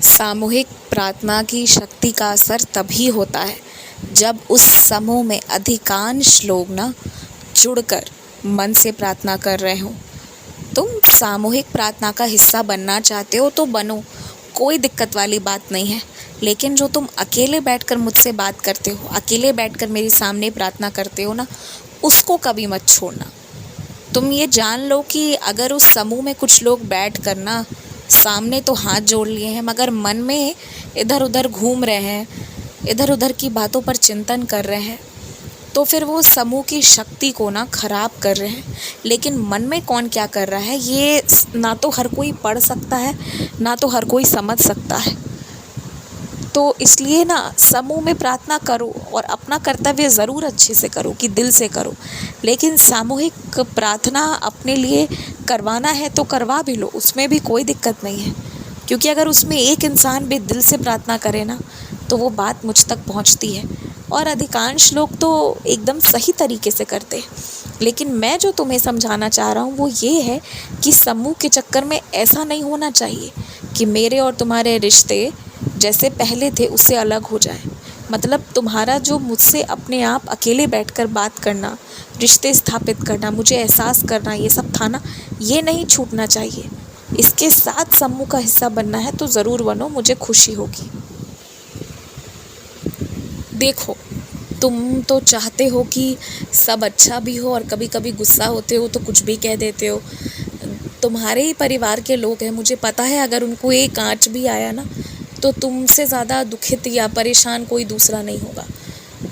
सामूहिक प्रार्थना की शक्ति का असर तभी होता है जब उस समूह में अधिकांश लोग जुड़कर मन से प्रार्थना कर रहे हों। तुम सामूहिक प्रार्थना का हिस्सा बनना चाहते हो तो बनो, कोई दिक्कत वाली बात नहीं है। लेकिन जो तुम अकेले बैठकर मुझसे बात करते हो, अकेले बैठकर मेरे सामने प्रार्थना करते हो उसको कभी मत छोड़ना। तुम ये जान लो कि अगर उस समूह में कुछ लोग बैठ कर सामने तो हाथ जोड़ लिए हैं, मगर मन में इधर उधर घूम रहे हैं, इधर उधर की बातों पर चिंतन कर रहे हैं, तो फिर वो समूह की शक्ति को खराब कर रहे हैं। लेकिन मन में कौन क्या कर रहा है ये ना तो हर कोई पढ़ सकता है, ना तो हर कोई समझ सकता है। तो इसलिए समूह में प्रार्थना करो और अपना कर्तव्य ज़रूर अच्छे से करो कि दिल से करो। लेकिन सामूहिक प्रार्थना अपने लिए करवाना है तो करवा भी लो, उसमें भी कोई दिक्कत नहीं है। क्योंकि अगर उसमें एक इंसान भी दिल से प्रार्थना करे तो वो बात मुझ तक पहुंचती है, और अधिकांश लोग तो एकदम सही तरीके से करते हैं। लेकिन मैं जो तुम्हें समझाना चाह रहा हूँ वो ये है कि समूह के चक्कर में ऐसा नहीं होना चाहिए कि मेरे और तुम्हारे रिश्ते जैसे पहले थे उससे अलग हो जाए। मतलब तुम्हारा जो मुझसे अपने आप अकेले बैठकर बात करना, रिश्ते स्थापित करना, मुझे एहसास करना, ये सब था ये नहीं छूटना चाहिए। इसके साथ समूह का हिस्सा बनना है तो ज़रूर बनो, मुझे खुशी होगी। देखो, तुम तो चाहते हो कि सब अच्छा भी हो और कभी कभी गुस्सा होते हो तो कुछ भी कह देते हो। तुम्हारे ही परिवार के लोग हैं, मुझे पता है अगर उनको एक आँच भी आया तो तुमसे ज़्यादा दुखित या परेशान कोई दूसरा नहीं होगा।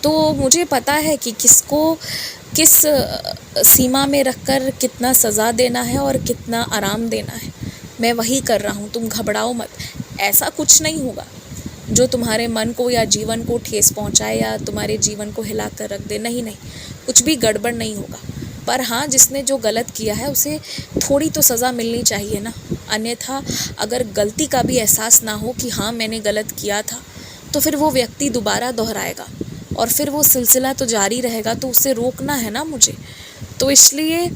तो मुझे पता है कि किसको किस सीमा में रखकर कितना सज़ा देना है और कितना आराम देना है। मैं वही कर रहा हूँ, तुम घबराओ मत। ऐसा कुछ नहीं होगा जो तुम्हारे मन को या जीवन को ठेस पहुँचाए या तुम्हारे जीवन को हिला कर रख दे। नहीं, कुछ भी गड़बड़ नहीं होगा। पर हाँ, जिसने जो गलत किया है उसे थोड़ी तो सज़ा मिलनी चाहिए अन्यथा अगर गलती का भी एहसास ना हो कि हाँ मैंने गलत किया था, तो फिर वो व्यक्ति दोबारा दोहराएगा और फिर वो सिलसिला तो जारी रहेगा। तो उसे रोकना है मुझे। तो इसलिए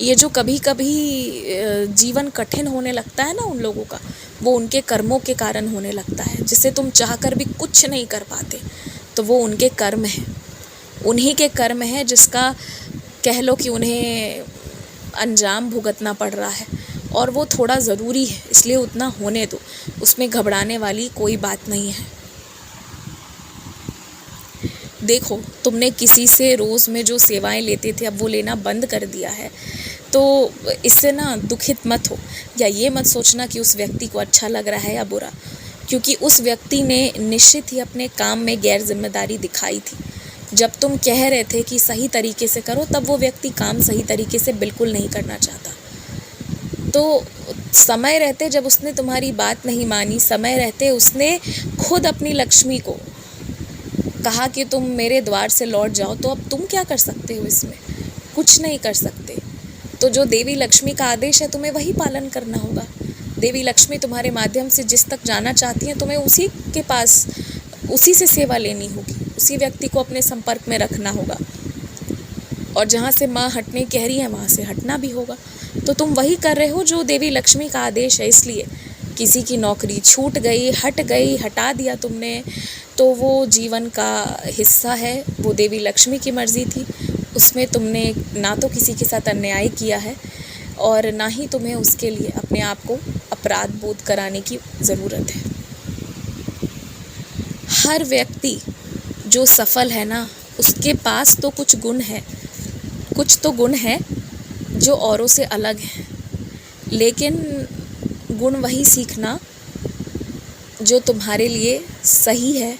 ये जो कभी कभी जीवन कठिन होने लगता है उन लोगों का, वो उनके कर्मों के कारण होने लगता है। जिसे तुम चाहकर भी कुछ नहीं कर पाते, तो वो उनके कर्म हैं, उन्हीं के कर्म हैं जिसका कह लो कि उन्हें अंजाम भुगतना पड़ रहा है। और वो थोड़ा ज़रूरी है, इसलिए उतना होने दो, उसमें घबराने वाली कोई बात नहीं है। देखो, तुमने किसी से रोज़ में जो सेवाएं लेते थे अब वो लेना बंद कर दिया है, तो इससे दुखित मत हो या ये मत सोचना कि उस व्यक्ति को अच्छा लग रहा है या बुरा, क्योंकि उस व्यक्ति ने निश्चित ही अपने काम में गैर जिम्मेदारी दिखाई थी। जब तुम कह रहे थे कि सही तरीके से करो, तब वो व्यक्ति काम सही तरीके से बिल्कुल नहीं करना चाहता। तो समय रहते जब उसने तुम्हारी बात नहीं मानी, समय रहते उसने खुद अपनी लक्ष्मी को कहा कि तुम मेरे द्वार से लौट जाओ, तो अब तुम क्या कर सकते हो इसमें? कुछ नहीं कर सकते। तो जो देवी लक्ष्मी का आदेश है तुम्हें वही पालन करना होगा। देवी लक्ष्मी तुम्हारे माध्यम से जिस तक जाना चाहती हैं, तुम्हें उसी के पास उसी से सेवा लेनी होगी, उसी व्यक्ति को अपने संपर्क में रखना होगा। और जहाँ से माँ हटने कह रही है वहाँ से हटना भी होगा। तो तुम वही कर रहे हो जो देवी लक्ष्मी का आदेश है। इसलिए किसी की नौकरी छूट गई, हट गई, हटा दिया तुमने, तो वो जीवन का हिस्सा है, वो देवी लक्ष्मी की मर्ज़ी थी। उसमें तुमने ना तो किसी के साथ अन्याय किया है और ना ही तुम्हें उसके लिए अपने आप को अपराध बोध कराने की ज़रूरत है। हर व्यक्ति जो सफल है उसके पास तो कुछ तो गुण है जो औरों से अलग हैं। लेकिन गुण वही सीखना जो तुम्हारे लिए सही है,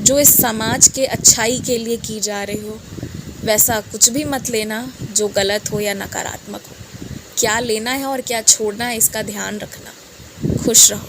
जो इस समाज के अच्छाई के लिए की जा रही हो। वैसा कुछ भी मत लेना जो गलत हो या नकारात्मक हो। क्या लेना है और क्या छोड़ना है इसका ध्यान रखना। खुश रहो।